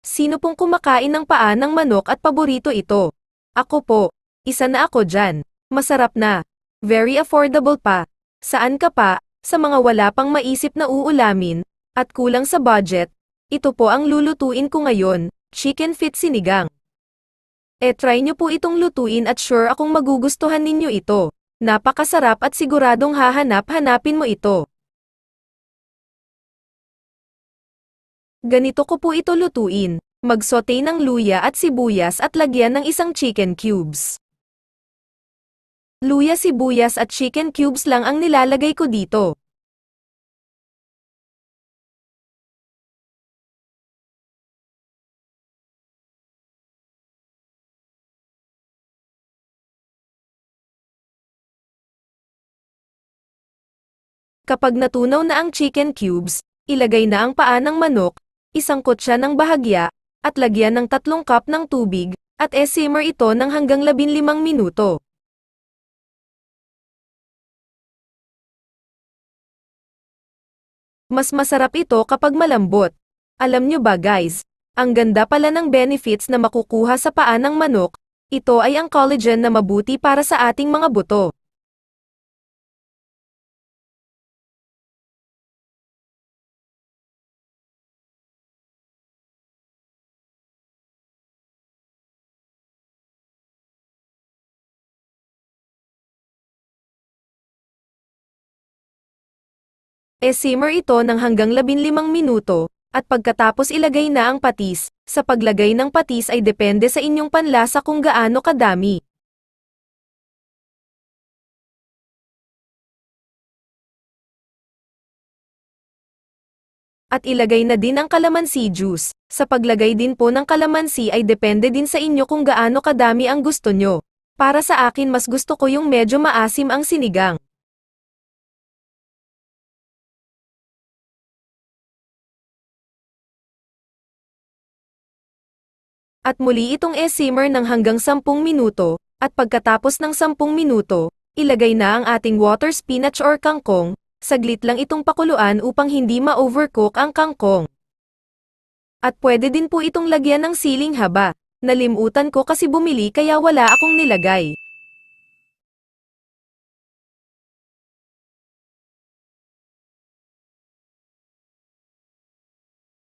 Sino pong kumakain ng paa ng manok at paborito ito? Ako po. Isa na ako dyan. Masarap na. Very affordable pa. Saan ka pa? Sa mga wala pang maisip na uulamin, at kulang sa budget, ito po ang lulutuin ko ngayon, chicken feet sinigang. Try nyo po itong lutuin at sure akong magugustuhan ninyo ito. Napakasarap at siguradong hahanap-hanapin mo ito. Ganito ko po ito lutuin. Mag-sauté ng luya at sibuyas at lagyan ng isang chicken cubes. Luya, sibuyas at chicken cubes lang ang nilalagay ko dito. Kapag natunaw na ang chicken cubes, ilagay na ang paa ng manok, isangkot siya ng bahagya, at lagyan ng 3 cup ng tubig, at simmer ito ng hanggang 15 minuto. Mas masarap ito kapag malambot. Alam nyo ba guys, ang ganda pala ng benefits na makukuha sa paa ng manok, ito ay ang collagen na mabuti para sa ating mga buto. Simmer ito ng hanggang 15 minuto, at pagkatapos ilagay na ang patis. Sa paglagay ng patis ay depende sa inyong panlasa kung gaano kadami. At ilagay na din ang kalamansi juice. Sa paglagay din po ng kalamansi ay depende din sa inyo kung gaano kadami ang gusto nyo. Para sa akin mas gusto ko yung medyo maasim ang sinigang. At muli itong simmer ng hanggang 10 minuto, at pagkatapos ng 10 minuto, ilagay na ang ating water spinach or kangkong, saglit lang itong pakuluan upang hindi ma-overcook ang kangkong. At pwede din po itong lagyan ng siling haba. Nalimutan ko kasi bumili kaya wala akong nilagay.